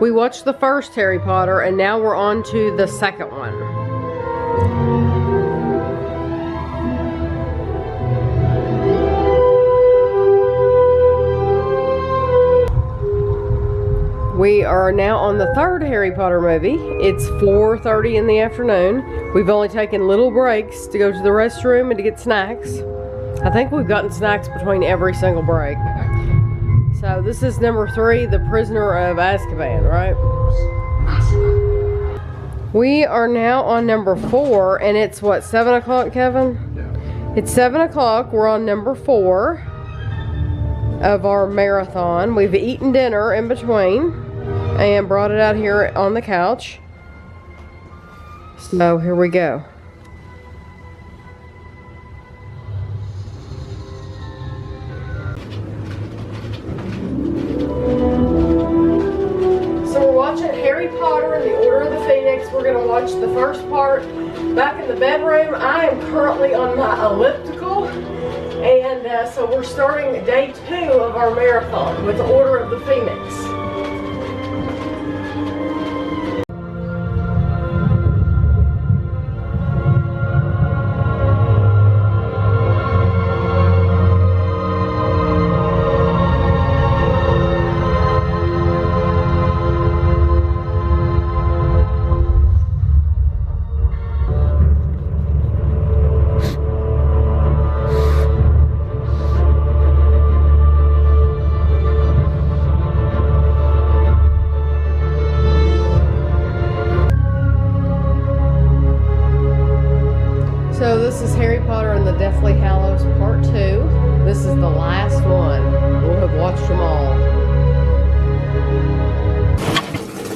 We watched the first Harry Potter and now we're on to the second one. We are now on the third Harry Potter movie. It's 4:30 in the afternoon. We've only taken little breaks to go to the restroom and to get snacks. I think we've gotten snacks between every single break. So this is number 3, The Prisoner of Azkaban, right? We are now on number 4 and it's what, 7 o'clock, Kevin? It's 7 o'clock. We're on number 4 of our marathon. We've eaten dinner in between and brought it out here on the couch. So here we go. So we're watching Harry Potter and the Order of the Phoenix. We're going to watch the first part back in the bedroom. I am currently on my elliptical. And so we're starting day 2 of our marathon with the Order of the Phoenix. So this is Harry Potter and the Deathly Hallows Part 2. This is the last one. We'll have watched them all.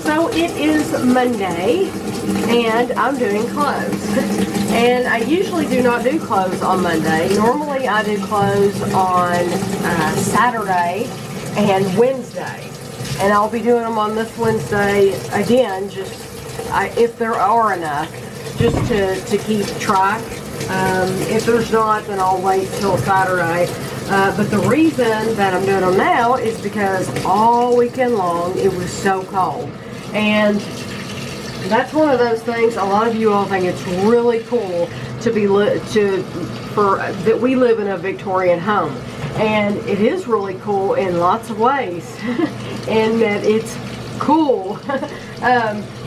So it is Monday and I'm doing clothes. And I usually do not do clothes on Monday. Normally I do clothes on Saturday and Wednesday. And I'll be doing them on this Wednesday again, just if there are enough. Just to keep track. If there's not, then I'll wait till Saturday. But the reason that I'm doing them now is because all weekend long it was so cold. And that's one of those things, a lot of you all think it's really cool to be that we live in a Victorian home. And it is really cool in lots of ways. And that it's cool.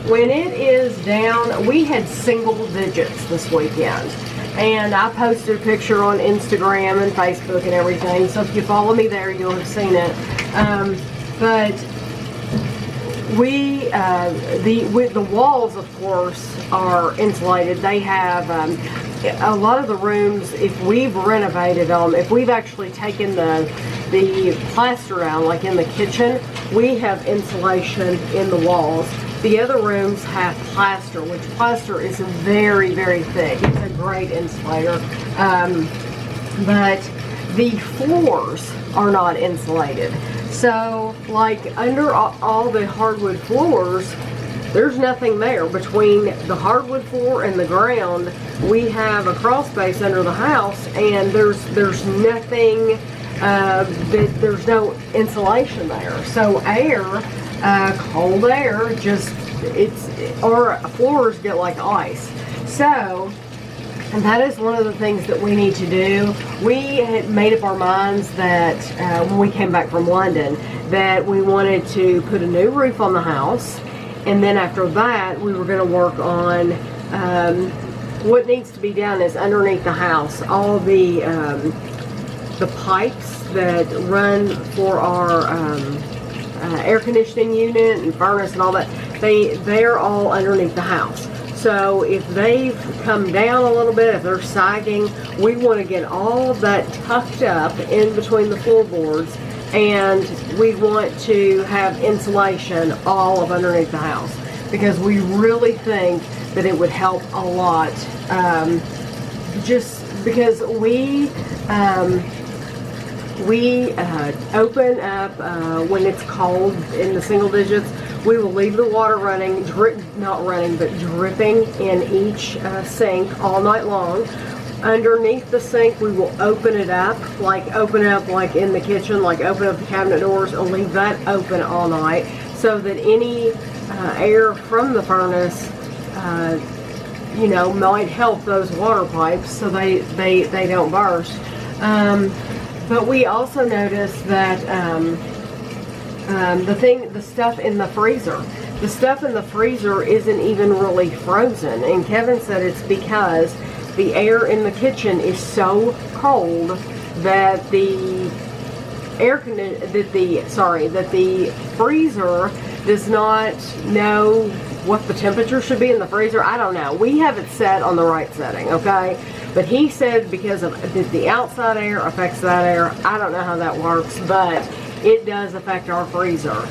When it is down, we had single digits this weekend. And I posted a picture on Instagram and Facebook and everything. So if you follow me there, you'll have seen it. But the walls, of course, are insulated. They have a lot of the rooms, if we've renovated them, if we've actually taken the plaster down, like in the kitchen, we have insulation in the walls. The other rooms have plaster, which plaster is very, very thick. It's a great insulator. But the floors are not insulated. So, like under all the hardwood floors, there's nothing there. Between the hardwood floor and the ground, we have a crawl space under the house, and there's nothing, there's no insulation there. So air, cold air, our floors get like ice. So that is one of the things that we need to do. We had made up our minds that when we came back from London, that we wanted to put a new roof on the house, and then after that we were going to work on what needs to be done is underneath the house, all the pipes that run for our air conditioning unit and furnace and all that, they're all underneath the house. So if they've come down a little bit, if they're sagging, we want to get all of that tucked up in between the floorboards, and we want to have insulation all of underneath the house, because we really think that it would help a lot, just because we open up when it's cold in the single digits. We will leave the water running, not running, but dripping in each sink all night long. Underneath the sink, we will open it up like in the kitchen, like open up the cabinet doors and leave that open all night. so that any air from the furnace, you know, might help those water pipes so they don't burst. But we also noticed that the stuff in the freezer. The stuff in the freezer isn't even really frozen, and Kevin said it's because the air in the kitchen is so cold that the freezer does not know what the temperature should be in the freezer. I don't know. We have it set on the right setting, okay? But he said because of the outside air affects that air. I don't know how that works, but it does affect our freezer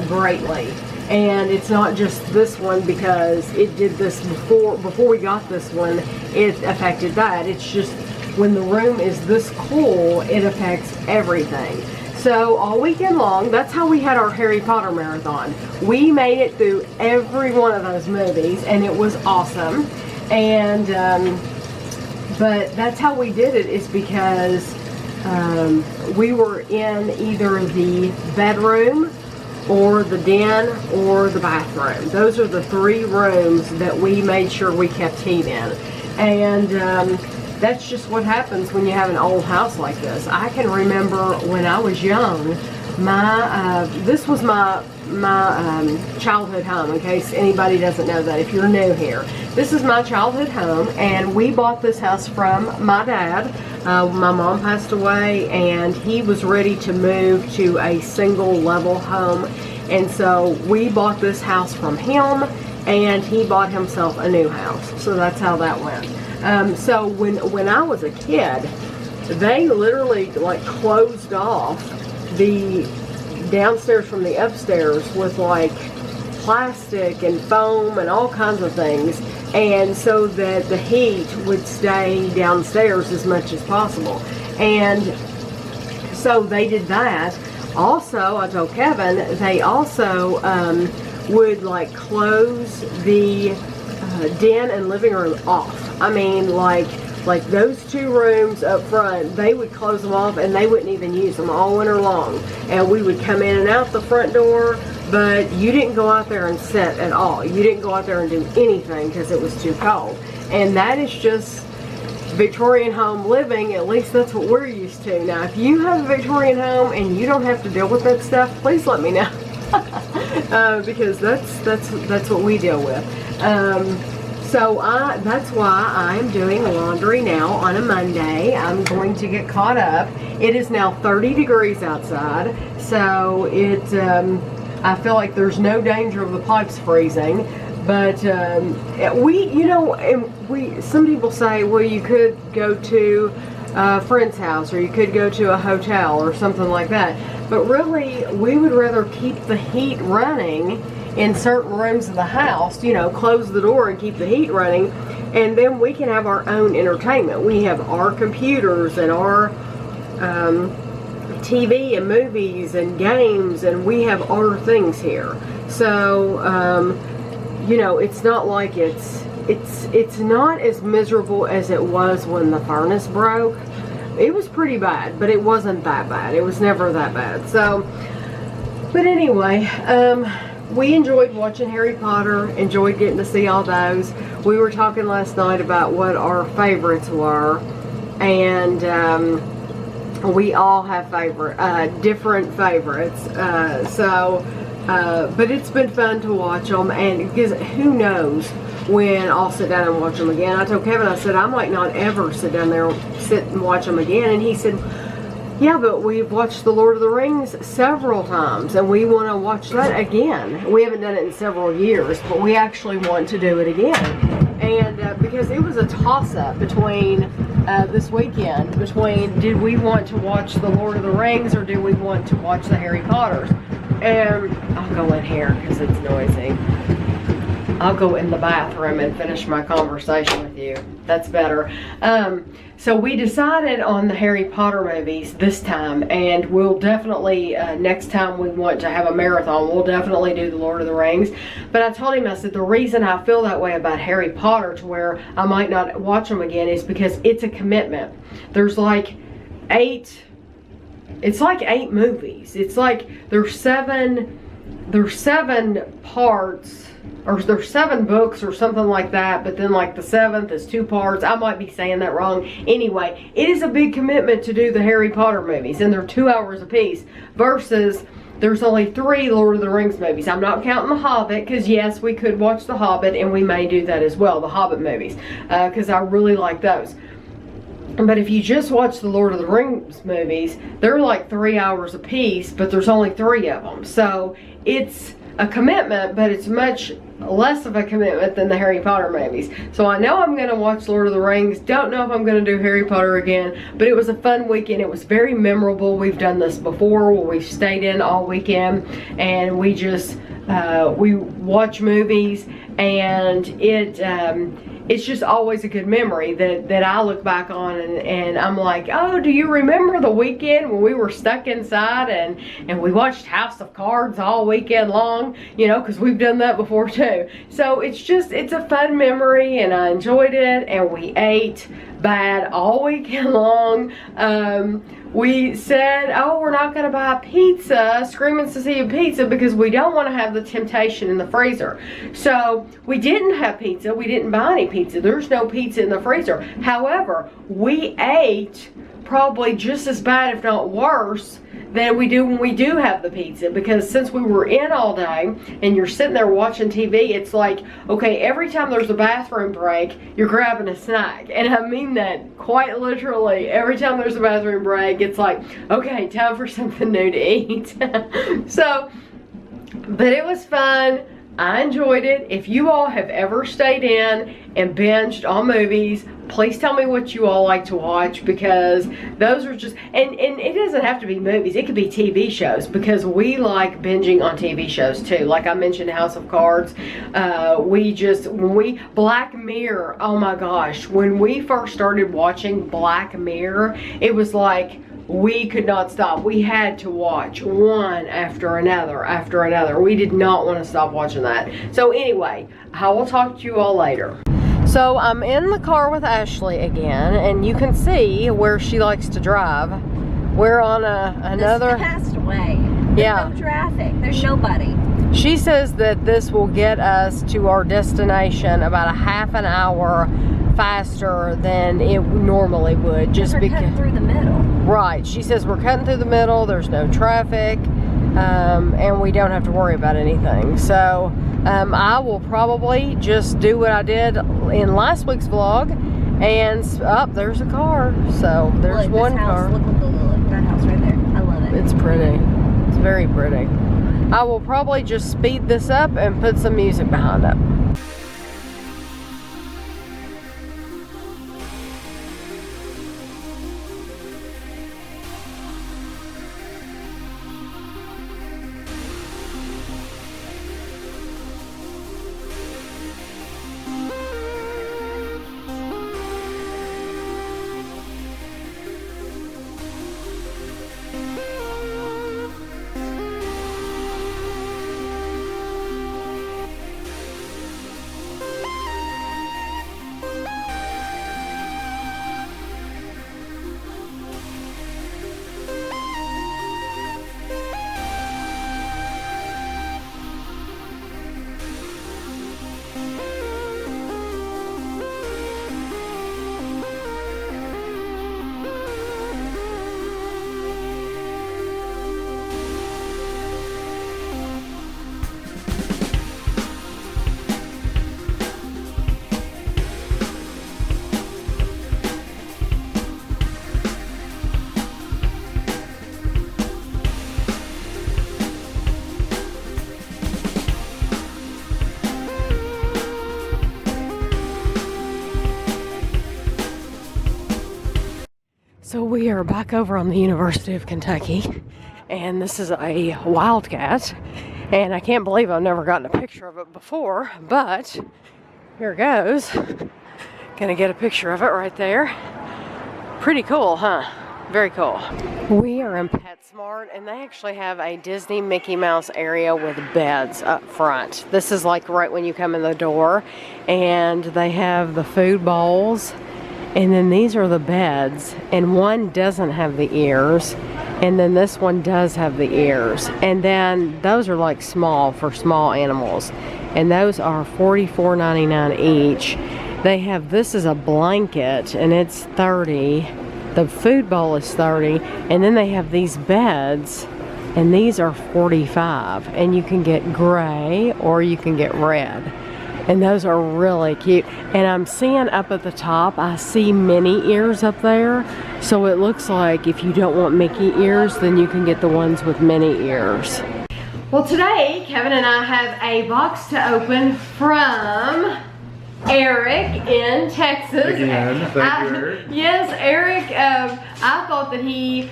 greatly. And it's not just this one, because it did this before we got this one, it affected that. It's just when the room is this cool, it affects everything. So all weekend long, that's how we had our Harry Potter marathon. We made it through every one of those movies, and it was awesome. And but that's how we did it, is because we were in either the bedroom or the den or the bathroom. Those are the 3 rooms that we made sure we kept heat in. And that's just what happens when you have an old house like this. I can remember when I was young, this was my childhood home, in case anybody doesn't know that, if you're new here. This is my childhood home, and we bought this house from my dad. My mom passed away, and he was ready to move to a single level home, and so we bought this house from him, and he bought himself a new house. So that's how that went. So when I was a kid, they literally like closed off the downstairs from the upstairs with like plastic and foam and all kinds of things, and so that the heat would stay downstairs as much as possible. And so they did that. Also, I told Kevin, they also would like close the den and living room off. I mean, like those 2 rooms up front, they would close them off, and they wouldn't even use them all winter long. And we would come in and out the front door, but you didn't go out there and sit at all. You didn't go out there and do anything because it was too cold. And that is just Victorian home living. At least that's what we're used to. Now, if you have a Victorian home and you don't have to deal with that stuff, please let me know. Because that's what we deal with. So that's why I'm doing laundry now on a Monday. I'm going to get caught up. It is now 30 degrees outside, so I feel like there's no danger of the pipes freezing. But some people say, well, you could go to a friend's house, or you could go to a hotel or something like that. But really, we would rather keep the heat running in certain rooms of the house, you know, close the door and keep the heat running, and then we can have our own entertainment. We have our computers and our TV and movies and games, and we have our things here. So, you know, it's not like it's not as miserable as it was when the furnace broke. It was pretty bad, but it wasn't that bad. It was never that bad. So, but anyway, we enjoyed watching Harry Potter, enjoyed getting to see all those. We were talking last night about what our favorites were, and we all have different favorites. But it's been fun to watch them, and because who knows when I'll sit down and watch them again. I told Kevin, I said, I might not ever sit down there, sit and watch them again, and he said, yeah, but we've watched The Lord of the Rings several times, and we want to watch that again. We haven't done it in several years, but we actually want to do it again. And because it was a toss-up between this weekend, between did we want to watch The Lord of the Rings or do we want to watch the Harry Potters? And I'll go in here because it's noisy. I'll go in the bathroom and finish my conversation with you. That's better. So we decided on the Harry Potter movies this time, and we'll definitely, next time we want to have a marathon, we'll definitely do the Lord of the Rings. But I told him, I said, the reason I feel that way about Harry Potter to where I might not watch them again is because it's a commitment. There's like 8 movies. It's like there's 7 there's 7 parts, or there's 7 books or something like that, but then like the 7th is 2 parts. I might be saying that wrong. Anyway, it is a big commitment to do the Harry Potter movies, and they're 2 hours apiece, versus there's only 3 Lord of the Rings movies. I'm not counting The Hobbit, because yes, we could watch The Hobbit, and we may do that as well, the Hobbit movies, because I really like those. But if you just watch the Lord of the Rings movies, they're like 3 hours apiece, but there's only 3 of them. So it's a commitment, but it's much less of a commitment than the Harry Potter movies. So I know I'm going to watch Lord of the Rings. Don't know if I'm going to do Harry Potter again, but it was a fun weekend. It was very memorable. We've done this before where we've stayed in all weekend and we just we watch movies, and it's just always a good memory that I look back on, and I'm like, oh, do you remember the weekend when we were stuck inside and we watched House of Cards all weekend long, you know, because we've done that before too. So it's a fun memory, and I enjoyed it, and we ate bad all weekend long. We said, oh, we're not going to buy pizza, Screaming Cecilia pizza, because we don't want to have the temptation in the freezer. So we didn't have pizza. We didn't buy any pizza. There's no pizza in the freezer. However, we ate probably just as bad, if not worse, than we do when we do have the pizza, because since we were in all day and you're sitting there watching TV, it's like, okay, every time there's a bathroom break, you're grabbing a snack. And I mean that quite literally. Every time there's a bathroom break, it's like, okay, time for something new to eat. So, but it was fun. I enjoyed it. If you all have ever stayed in and binged on movies, please tell me what you all like to watch, because those are just, and it doesn't have to be movies, it could be TV shows, because we like binging on TV shows too. Like I mentioned House of Cards, Black Mirror, oh my gosh, when we first started watching Black Mirror, it was like, we could not stop. We had to watch one after another. We did not want to stop watching that. So anyway, I will talk to you all later. So I'm in the car with Ashley again, and you can see where she likes to drive. We're on another... This passed away. Yeah. There's no traffic. There's nobody. She says that this will get us to our destination about a half an hour faster than it normally would, just because cutting through the middle. Right. She says we're cutting through the middle, there's no traffic, and we don't have to worry about anything. So I will probably just do what I did in last week's vlog, and there's a car. So there's one car. Look at that house right there. I love it. It's pretty. It's very pretty. I will probably just speed this up and put some music behind it. So we are back over on the University of Kentucky, and this is a wildcat, and I can't believe I've never gotten a picture of it before, but here it goes. Gonna get a picture of it right there. Pretty cool, huh? Very cool. We are in PetSmart, and they actually have a Disney Mickey Mouse area with beds up front. This is like right when you come in the door, and they have the food bowls. And then these are the beds, and one doesn't have the ears, And then this one does have the ears. And then those are like small for small animals. And those are $44.99 each. They have, this is a blanket and it's 30. The food bowl is 30. And then they have these beds and these are 45. And you can get gray or you can get red. And those are really cute. And I'm seeing up at the top, I see Minnie ears up there. So it looks like if you don't want Mickey ears, then you can get the ones with Minnie ears. Well, today, Kevin and I have a box to open from Eric in Texas. Again, thank you, Eric. Yes, Eric, I thought that he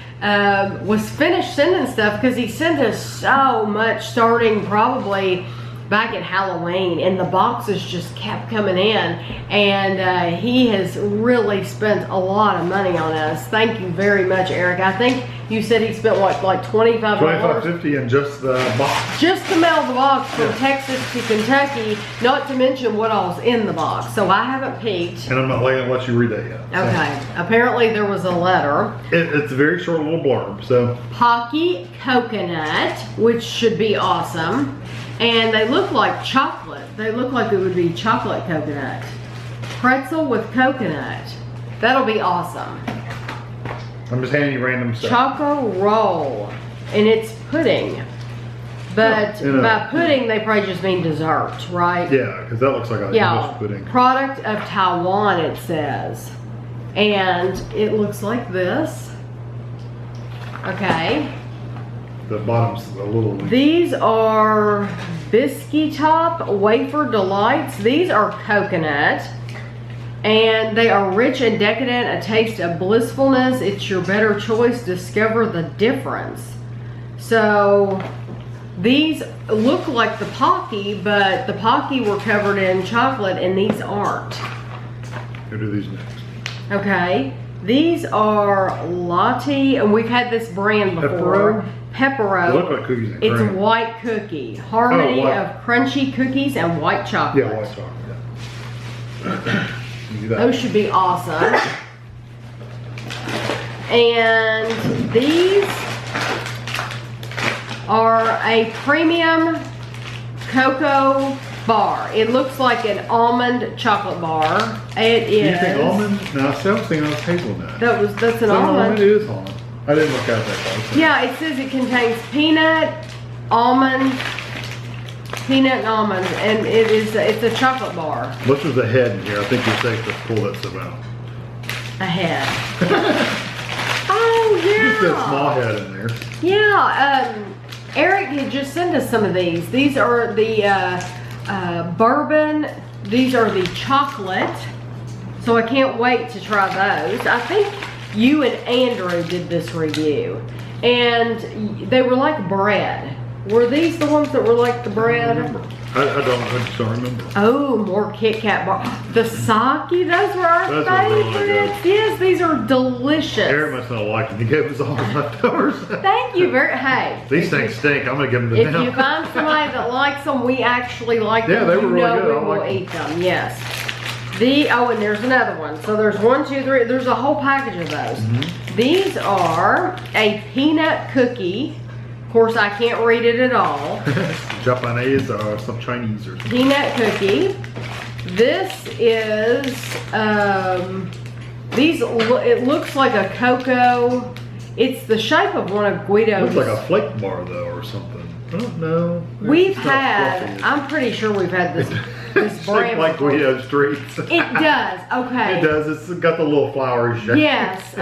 was finished sending stuff because he sent us so much starting probably back at Halloween, and the boxes just kept coming in, and he has really spent a lot of money on us. Thank you very much, Eric. I think you said he spent what, like $25? $25.50 in just the box. Just to mail the box from Texas to Kentucky, not to mention what all's in the box. So I haven't peeked. And I'm not going to let you read that yet. Okay. Apparently there was a letter. It's a very short little blurb. So Pocky coconut, which should be awesome. And they look like chocolate. They look like it would be chocolate coconut. Pretzel with coconut. That'll be awesome. I'm just handing you random stuff. Choco roll. And it's pudding. But by pudding, they probably just mean dessert, right? Yeah, because that looks like a English pudding. Product of Taiwan, it says. And it looks like this. Okay. The bottom's a little weak. These are Biscuit Top Wafer Delights. These are coconut. And they are rich and decadent, a taste of blissfulness. It's your better choice. Discover the difference. So these look like the Pocky, but the Pocky were covered in chocolate and these aren't. We'll do these next. Okay. These are Latte, and we've had this brand before. Pepero. They look like cookies and cream. It's white cookie. Harmony of crunchy cookies and white chocolate. Yeah, white chocolate. Yeah. Do that. Those should be awesome. And these are a premium cocoa bar. It looks like an almond chocolate bar. It is. You think almond? No, I was thinking it was hazelnut. That's an no, almond. No, it is almond. I didn't look at that close. Yeah, it says it contains peanut, almond, and it's a chocolate bar. What's with the head in here? I think you're safe to pull that stuff out. A head. Oh, yeah. Just that small head in there. Yeah, Eric had just sent us some of these. These are the bourbon. These are the chocolate. So I can't wait to try those. I think you and Andrew did this review. And they were like bread. Were these the ones that were like the bread? I just don't remember. Oh, more Kit Kat bar. The sake, those were our favorites. Really yes, these are delicious. Eric must not like them. He gave us all the leftovers. Thank you very Hey. These things stink. I'm going to give them to them. If you find somebody that likes them, we actually like them. Yeah, they were really good. We will eat them, yes. And there's another one. So there's 1, 2, 3. There's a whole package of those. Mm-hmm. These are a peanut cookie. Of course, I can't read it at all. Japanese or some Chinese or something. Peanut cookie. This is, it looks like a cocoa. It's the shape of one of Guido's. It looks like a flake bar though or something. I don't know. We've had, I'm pretty sure we've had this brand like Guido's treats. It does, okay. It does, it's got the little flowery shape. Yes,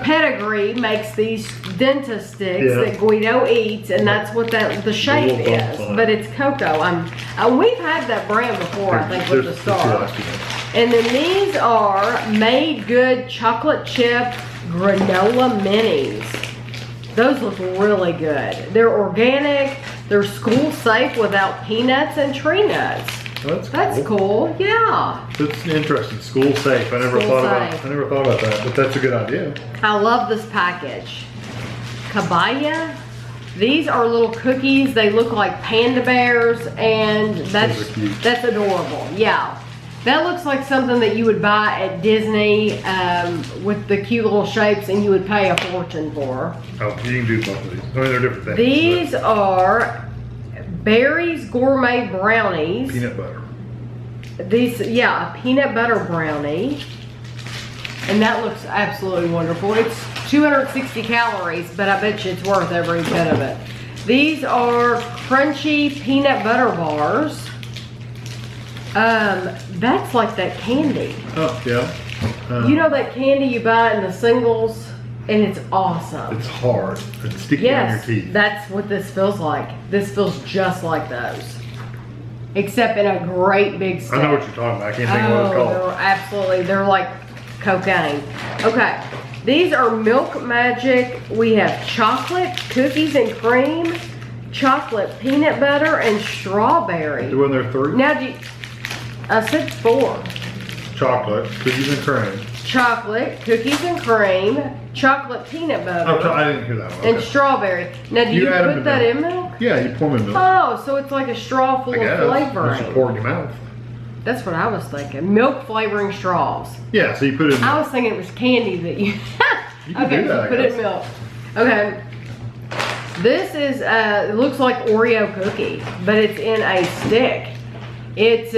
Pedigree makes these dentist sticks that Guido eats, and that's what the shape is. But it's cocoa. We've had that brand before, I think, with the star. And then these are Made Good Chocolate Chip Granola Minis. Those look really good. They're organic. They're school safe without peanuts and tree nuts. Oh, that's cool. Yeah. That's interesting. School safe. I never thought about that, but that's a good idea. I love this package. Kabaya. These are little cookies. They look like panda bears, and that's adorable. Yeah. That looks like something that you would buy at Disney with the cute little shapes, and you would pay a fortune for. Oh, you can do both of these. I mean, they're different things. These are Berries Gourmet Brownies. Peanut butter. These, yeah, a peanut butter brownie. And that looks absolutely wonderful. It's 260 calories, but I bet you it's worth every bit of it. These are crunchy peanut butter bars. That's like that candy. Oh, yeah. You know that candy you buy in the singles, and it's awesome. It's hard. It's sticky on your Yes, teeth. that's what this feels like. This feels just like those. Except in a great big stick. I know what you're talking about. I can't think of what it's called. They're absolutely, they're like cocaine. Okay, these are Milk Magic. We have chocolate, cookies and cream, chocolate peanut butter, and strawberry. When they're 3? Now, I said 4. Chocolate, cookies and cream. Chocolate, cookies and cream, chocolate peanut butter, Oh, I didn't hear that one. and Okay. strawberry. Now, do you add 'em put to that milk. in milk? Yeah, you pour them in milk. Oh, so it's like a straw full I guess. of You just flavoring. pour it in your mouth. That's what I was thinking. Milk flavoring straws. Yeah, so you put it in I milk. was thinking it was candy that you. You can Okay, do that, so I put it in guess. milk. Okay. This is it looks like Oreo cookie, but it's in a stick. It's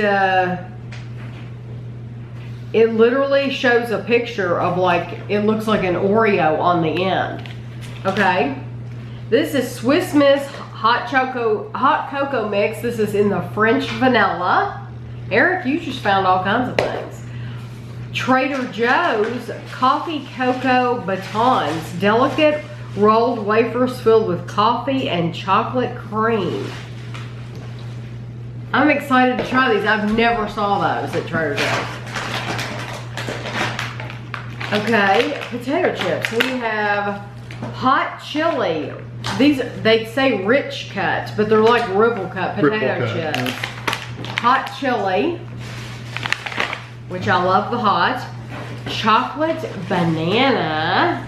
it literally shows a picture of like it looks like an Oreo on the end. Okay. This is Swiss Miss hot cocoa mix. This is in the French vanilla. Eric, you just found all kinds of things. Trader Joe's coffee cocoa batons, delicate rolled wafers filled with coffee and chocolate cream. I'm excited to try these. I've never saw those at Trader Joe's. Okay, potato chips. We have hot chili. These, they say rich cuts, but they're like ripple cut potato chips. Yeah. Hot chili, which I love the hot. Chocolate banana.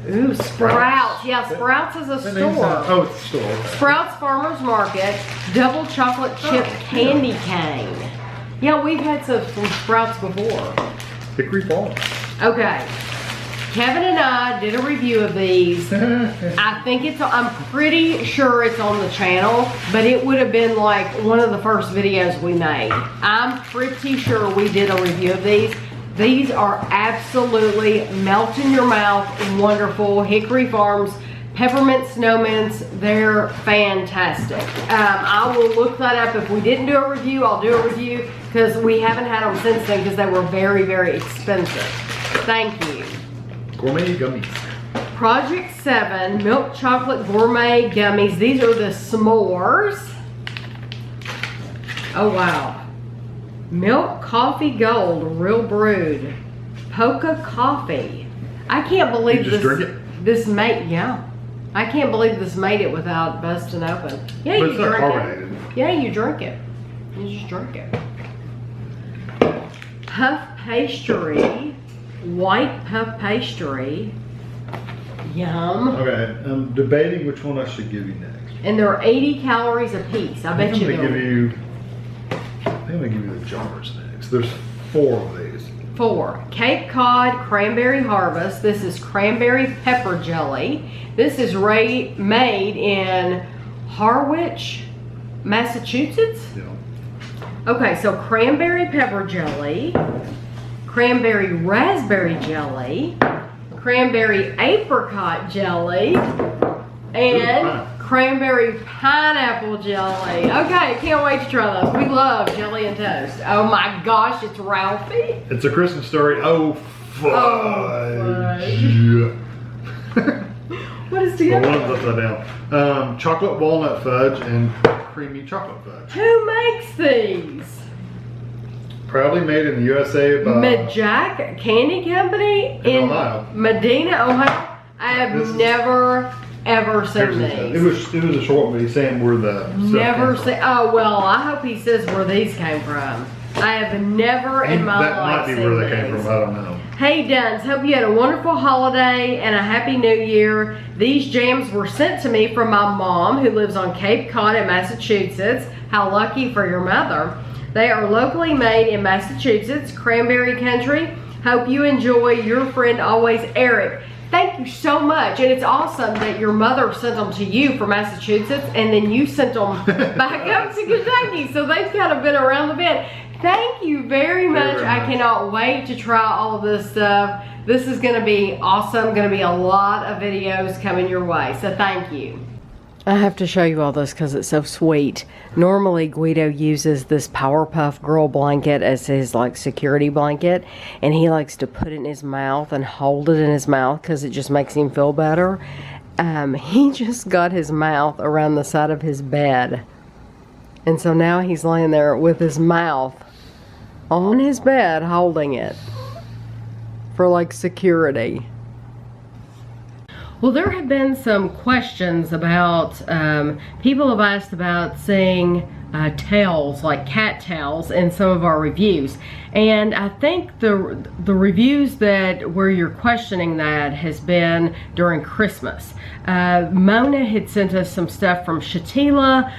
Ooh, Sprouts. Yeah, Sprouts is a store. Oh, it's a store. Okay. Sprouts Farmers Market, double chocolate chip candy cane. Yeah, we've had some from Sprouts before. Hickory Farm. Okay, Kevin and I did a review of these. I think I'm pretty sure it's on the channel, but it would have been like one of the first videos we made. I'm pretty sure we did a review of these. These are absolutely melt in your mouth, wonderful. Hickory Farms peppermint snowmints, they're fantastic. I will look that up. If we didn't do a review, I'll do a review because we haven't had them since then because they were very, very expensive. Thank you. Gourmet gummies. Project 7 milk chocolate gourmet gummies. These are the s'mores. Oh wow. Milk coffee gold real brewed. Poca coffee. I can't believe You just this. drink it? This made, yeah. I can't believe this made it without busting open. Yeah, But you it's not drink carbonated. it. Yeah, you drink it. You just drink it. Puff pastry. White puff pastry. Yum. Okay, I'm debating which one I should give you next. And they're 80 calories a piece. I bet you I'm gonna they're give you. I think I'm gonna give you the jars next. There's 4 of these. 4. Cape Cod Cranberry Harvest. This is cranberry pepper jelly. This is made in Harwich, Massachusetts. Yeah. Okay, so cranberry pepper jelly, cranberry raspberry jelly, cranberry apricot jelly, and Ooh, cranberry pineapple jelly. Okay, can't wait to try those. We love jelly and toast. Oh my gosh, it's Ralphie. It's a Christmas story. Oh, fudge. What is Well, together? one of them's upside down. Chocolate walnut fudge and creamy chocolate fudge. Who makes these? Proudly made in the USA by Majak Candy Company in Ohio. Medina, Ohio. I have This is- never ever seen It these. was a short, but he's saying where the stuff Never came from. seen. Oh well, I hope he says where these came from. I have never in my That life might be seen where they came these. from. I don't know. Hey Duns, hope you had a wonderful holiday and a happy new year. These jams were sent to me from my mom who lives on Cape Cod in Massachusetts. How lucky for your mother. They are locally made in Massachusetts, cranberry country. Hope you enjoy. Your friend always, Eric. Thank you so much. And it's awesome that your mother sent them to you from Massachusetts and then you sent them back up to Kentucky. So they've kind of been around the bend. Thank you very much. I cannot wait to try all of this stuff. This is going to be awesome. Going to be a lot of videos coming your way. So thank you. I have to show you all this because it's so sweet. Normally Guido uses this Powerpuff Girl blanket as his like security blanket, and he likes to put it in his mouth and hold it in his mouth because it just makes him feel better. He just got his mouth around the side of his bed, and so now he's laying there with his mouth on his bed holding it for like security. Well, there have been some questions about, people have asked about seeing tails, like cat tails, in some of our reviews. And I think the reviews that where you're questioning that has been during Christmas. Mona had sent us some stuff from Shatila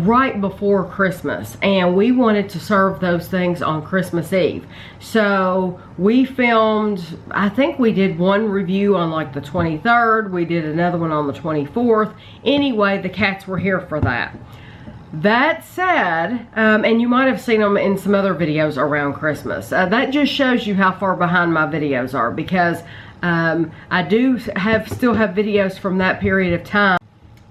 right before Christmas, and we wanted to serve those things on Christmas Eve. So we filmed, I think we did one review on like the 23rd, we did another one on the 24th. Anyway, the cats were here for that. That said, and you might have seen them in some other videos around Christmas. That just shows you how far behind my videos are, because I do still have videos from that period of time.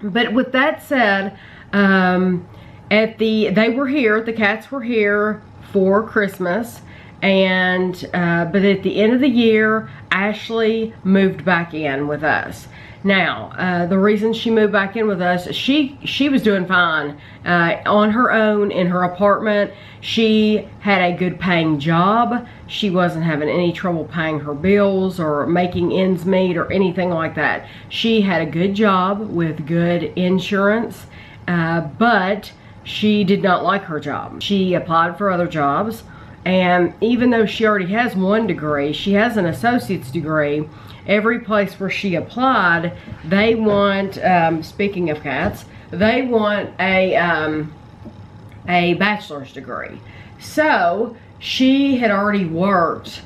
But with that said, they were here, the cats were here for Christmas, and but at the end of the year, Ashley moved back in with us. Now, the reason she moved back in with us, she was doing fine on her own in her apartment. She had a good paying job. She wasn't having any trouble paying her bills or making ends meet or anything like that. She had a good job with good insurance, but she did not like her job. She applied for other jobs, and even though she already has one degree, she has an associate's degree. Every place where she applied, they want, speaking of cats, they want a bachelor's degree. So she had already worked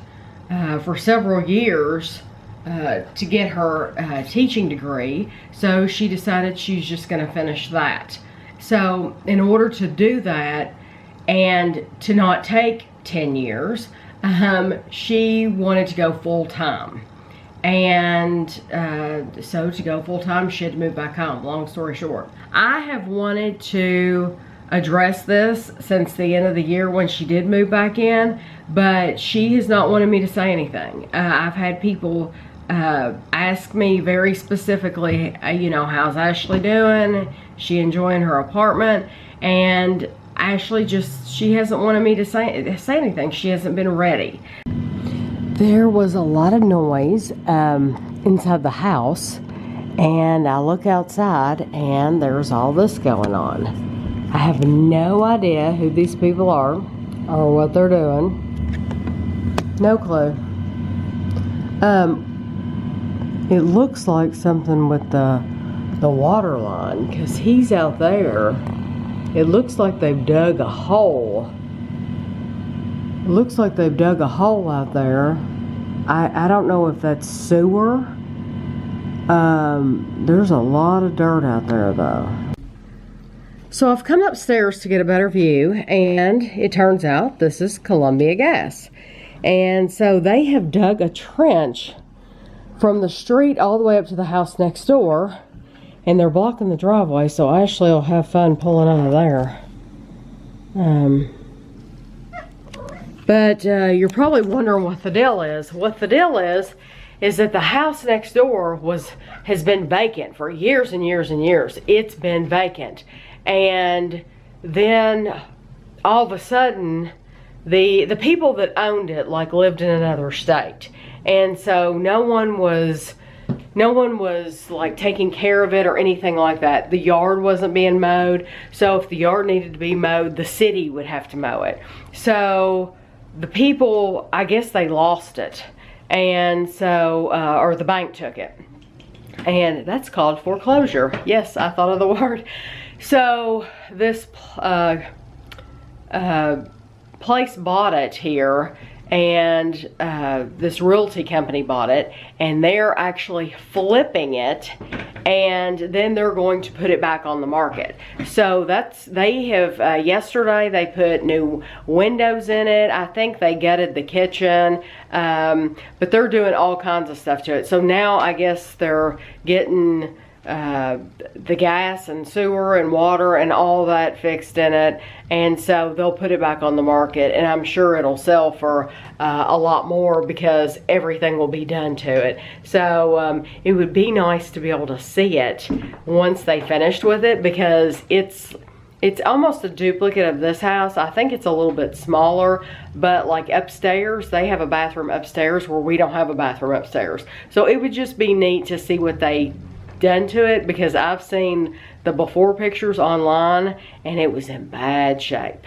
for several years to get her teaching degree. So she decided she's just going to finish that. So in order to do that and to not take 10 years, she wanted to go full time. And so to go full-time, she had to move back home. Long story short, I have wanted to address this since the end of the year when she did move back in, but she has not wanted me to say anything. I've had people ask me very specifically, you know, how's Ashley doing? She enjoying her apartment? And Ashley she hasn't wanted me to say anything. She hasn't been ready. There was a lot of noise inside the house, and I look outside and there's all this going on. I have no idea who these people are or what they're doing. No clue. It looks like something with the water line, because he's out there. It looks like they've dug a hole. It looks like they've dug a hole out there. I don't know if that's sewer. There's a lot of dirt out there though. So I've come upstairs to get a better view, and it turns out this is Columbia Gas. And so they have dug a trench from the street all the way up to the house next door, and they're blocking the driveway, so Ashley will have fun pulling out of there. But you're probably wondering what the deal is. What the deal is that the house next door has been vacant for years and years and years. It's been vacant. And then all of a sudden, the people that owned it like lived in another state. And so no one was like taking care of it or anything like that. The yard wasn't being mowed. So if the yard needed to be mowed, the city would have to mow it. So the people, I guess they lost it. And so, or the bank took it. And that's called foreclosure. Yes, I thought of the word. So this place bought it here, and this realty company bought it, and they're actually flipping it, and then they're going to put it back on the market. So they have yesterday they put new windows in it. I think they gutted the kitchen, but they're doing all kinds of stuff to it. So now I guess they're getting the gas and sewer and water and all that fixed in it, and so they'll put it back on the market, and I'm sure it'll sell for a lot more because everything will be done to it. So it would be nice to be able to see it once they finished with it, because it's almost a duplicate of this house. I think it's a little bit smaller, but like upstairs, they have a bathroom upstairs where we don't have a bathroom upstairs. So it would just be neat to see what they done to it, because I've seen the before pictures online and it was in bad shape.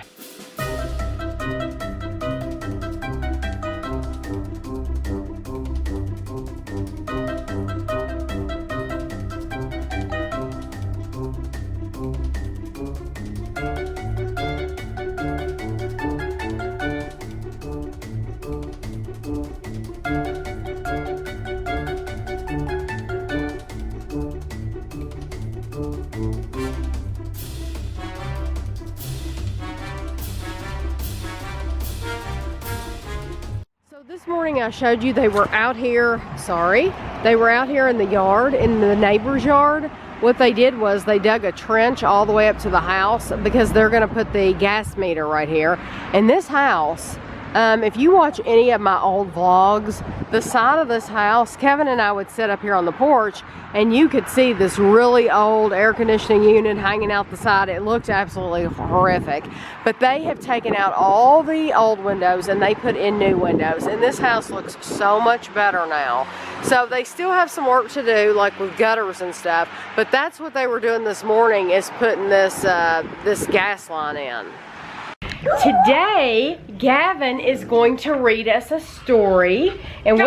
This morning I showed you they were out here, they were out here in the yard, in the neighbor's yard. What they did was they dug a trench all the way up to the house because they're gonna put the gas meter right here. And this house, if you watch any of my old vlogs, the side of this house, Kevin and I would sit up here on the porch and you could see this really old air conditioning unit hanging out the side. It looked absolutely horrific. But they have taken out all the old windows and they put in new windows. And this house looks so much better now. So they still have some work to do, like with gutters and stuff. But that's what they were doing this morning, is putting this, this gas line in. Today, Gavin is going to read us a story, and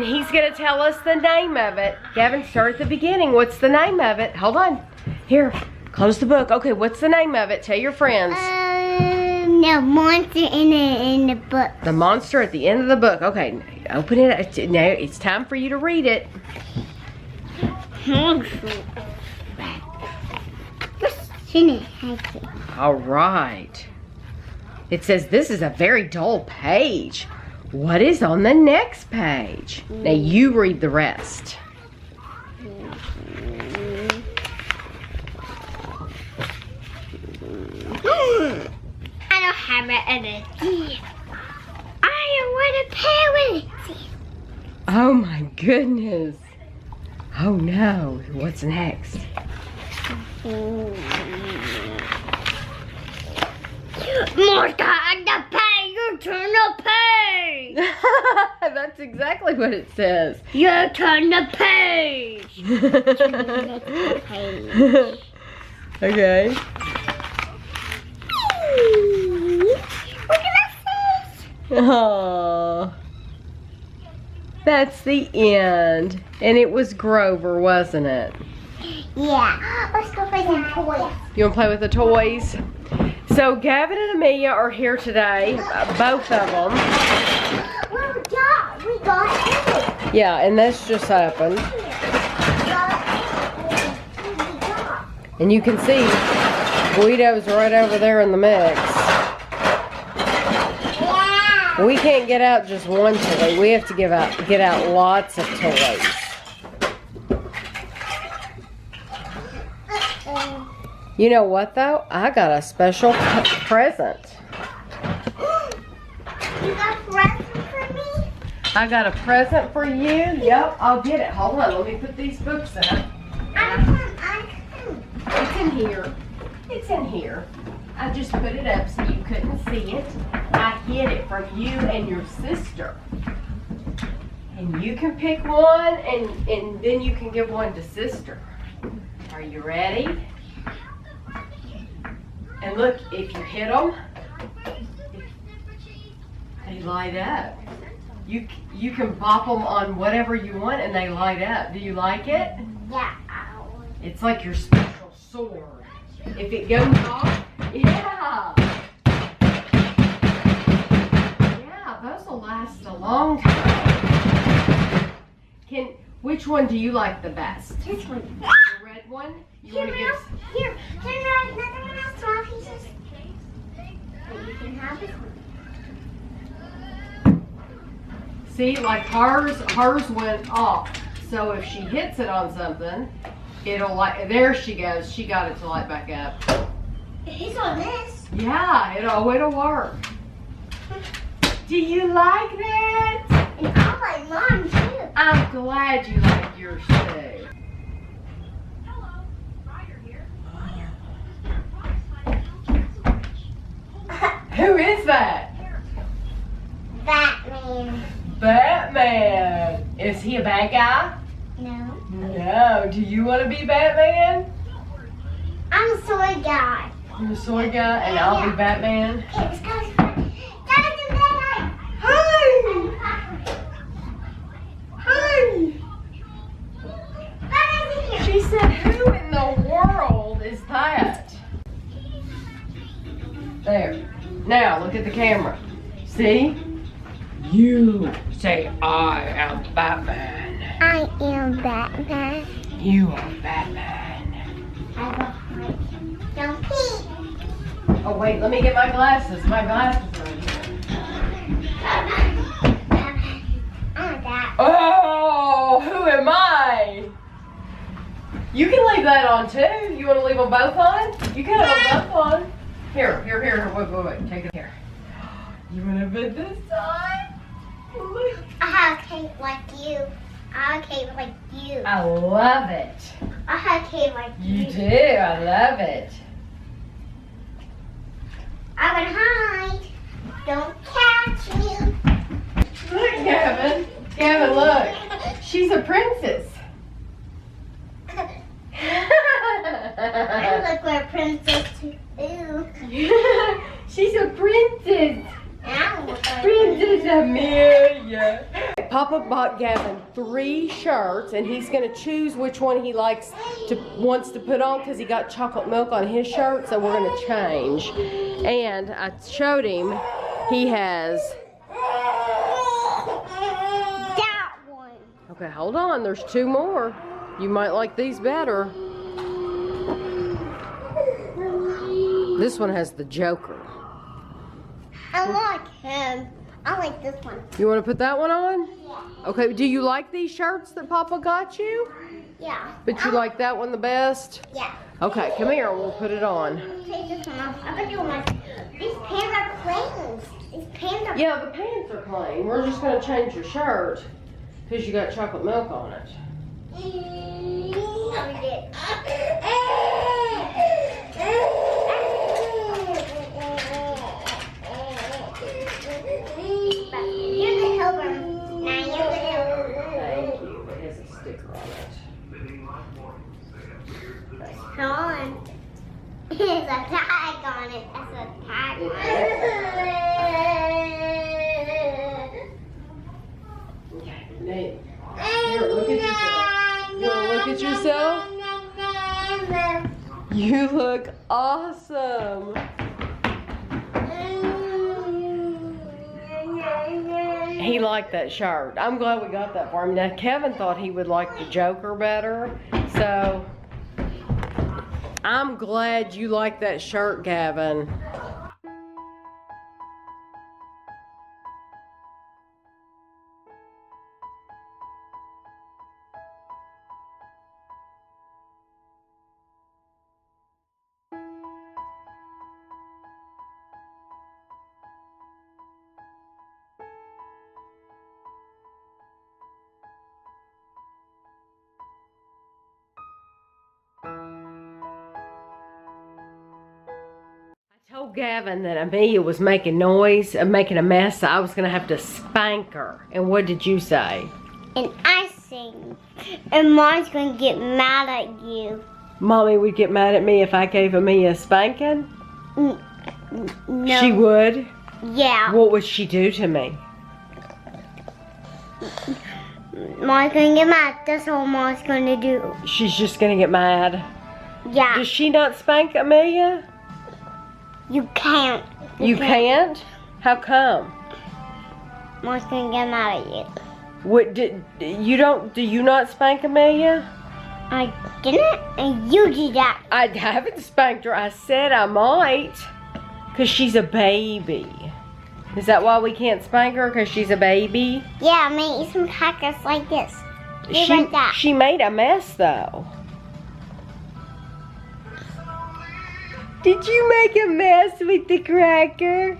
he's going to tell us the name of it. Gavin, start at the beginning. What's the name of it? Hold on. Here, close the book. Okay, what's the name of it? Tell your friends. The monster in the book. The monster at the end of the book. Okay, open it. Now it's time for you to read it. All right. It says this is a very dull page. What is on the next page? Now you read the rest. I don't have an idea. I don't want to play with it. Oh my goodness. Oh no. What's next? More time to pay. You turn the page. That's exactly what it says. You turn the page. Okay. Look at that face. Oh, that's the end. And it was Grover, wasn't it? Yeah. Let's go play some toys. You want to play with the toys? So Gavin and Amelia are here today, both of them. Well, yeah, we got it. Yeah, and this just happened. And you can see Guido's right over there in the mix. Yeah. We can't get out just one toy. We have to get out lots of toys. You know what though? I got a special present. You got a present for me? I got a present for you. Yep, I'll get it. Hold on, let me put these books in. It's in here. It's in here. I just put it up so you couldn't see it. I hid it from you and your sister. And you can pick one and then you can give one to sister. Are you ready? And look, if you hit them, they light up. You can bop them on whatever you want and they light up. Do you like it? Yeah. It's like your special sword. If it goes off, yeah. last a long time. Which one do you like the best? This one. The red one? You Here, want to Mel. give? Here. Turn around. Another one has small pieces. But you can have this one. See, like hers went off. So if she hits it on something, it'll light. There she goes. She got it to light back up. It's on this. Yeah, it'll work. Do you like that? And I like mine too. I'm glad you like yours too. Who is that? Batman. Batman. Is he a bad guy? No. No. Do you want to be Batman? I'm a soy guy. You're a soy guy, and I'll be Batman. Okay, let's go. Gotta do that. Hi. Hi. Batman's in here. She said, "Who in the world is that?" There. Now look at the camera. See? You say, "I am Batman." I am Batman. You are Batman. I will hide. Don't pee. Oh wait, let me get my glasses. My glasses are here. Batman. I want that. Oh, who am I? You can leave that on too. You want to leave them both on? You can have them both on. Here. Wait. Take it here. You want to put this on? Look. I have a cape like you. I have a cape like you. I love it. I have a cape like you. You do. I love it. I'm gonna hide. Don't catch me. Look, Gavin. Gavin, look. She's a princess. I look like a princess too. She's a princess. I look like Princess Amelia. Papa bought Gavin 3 shirts, and he's gonna choose which one he wants to put on because he got chocolate milk on his shirt. So we're gonna change. And I showed him he has. that one. Okay, hold on. There's 2 more. You might like these better. This one has the Joker. I like him. I like this one. You want to put that one on? Yeah. Okay, do you like these shirts that Papa got you? Yeah. But you like that one the best? Yeah. Okay, come here, we'll put it on. Take this one off. I'm gonna do my. These pants are plain. These pants are. Yeah, the pants are plain. We're just going to change your shirt because you got chocolate milk on it. Oh, we did. You're the helper. Now you're the helper. Thank you. It has a sticker on it. Come on. There's a tag on it. That's a tag on it. Okay, Nate. Here, look at yourself. You want to look at yourself? You look awesome. He liked that shirt. I'm glad we got that for him. Now, Kevin thought he would like the Joker better. So, I'm glad you like that shirt, Gavin. I told Gavin that Amelia was making noise and making a mess, so I was going to have to spank her. And what did you say? And I sing. And Mom's going to get mad at you. Mommy would get mad at me if I gave Amelia a spanking? No. She would? Yeah. What would she do to me? Mom's going to get mad. That's what Mom's going to do. She's just going to get mad. Yeah. Does she not spank Amelia? You can't. You can't? How come? Mom's gonna get mad at you. What do you not spank Amelia? I didn't, and you did that. I haven't spanked her. I said I might. Because she's a baby. Is that why we can't spank her? Because she's a baby? Yeah, I made some crackers like this. Just like that. She made a mess though. Did you make a mess with the cracker?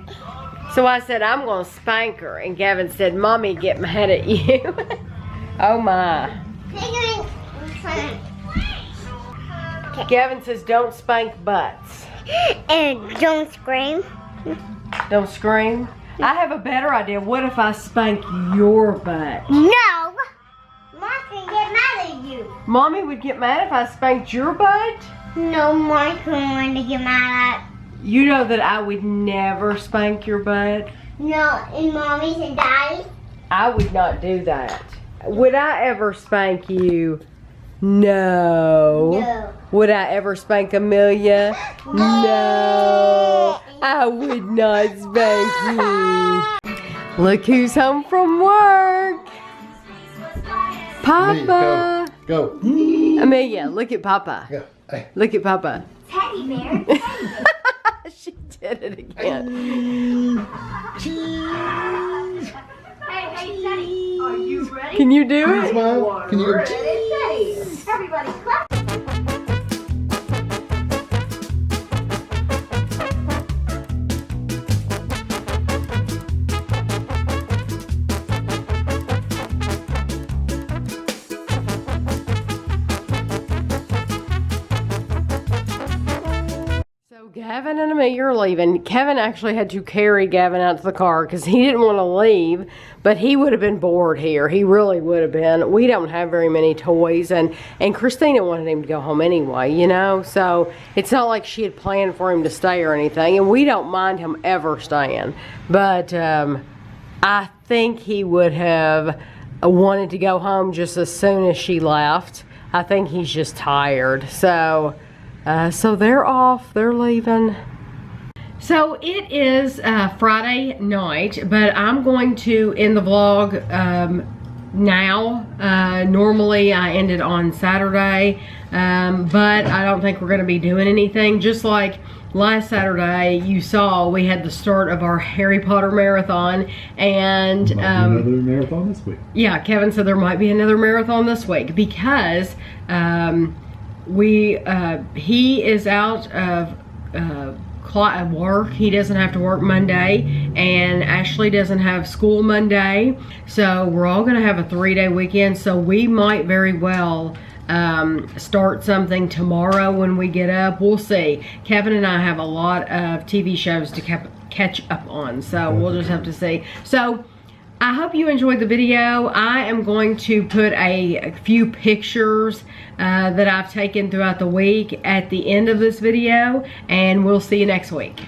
So I said, I'm going to spank her. And Gavin said, Mommy, get mad at you. Oh my. Gavin says, don't spank butts. And don't scream. Don't scream. I have a better idea. What if I spank your butt? No. Mom's gonna get mad at you. Mommy would get mad if I spanked your butt? No, Mom's going to get mad at. You know that I would never spank your butt. No, and Mommy's and Daddy's. I would not do that. Would I ever spank you? No. No. Would I ever spank Amelia? No. I would not spank you. Look who's home from work. Papa. Go. Amelia, look at Papa. Go. Hey. Look at Papa. Teddy bear. She did it again. Hey, Teddy. Are you ready? Can you do it? Smile. Can you go? Teddy. Everybody clap. Gavin and Amelia are leaving. Kevin actually had to carry Gavin out to the car because he didn't want to leave, but he would have been bored here. He really would have been. We don't have very many toys, and Christina wanted him to go home anyway, you know? So it's not like she had planned for him to stay or anything, and we don't mind him ever staying. But I think he would have wanted to go home just as soon as she left. I think he's just tired. So they're off, they're leaving. So it is Friday night, but I'm going to end the vlog now. Normally I end it on Saturday, but I don't think we're gonna be doing anything. Just like last Saturday, you saw we had the start of our Harry Potter marathon, and another marathon this week. Yeah, Kevin said there might be another marathon this week because he is out of work. He doesn't have to work Monday, and Ashley doesn't have school Monday, so we're all gonna have a 3-day weekend. So we might very well start something tomorrow when we get up. We'll see. Kevin and I have a lot of TV shows to catch up on, so we'll just have to see. So I hope you enjoyed the video. I am going to put a few pictures that I've taken throughout the week at the end of this video, and we'll see you next week.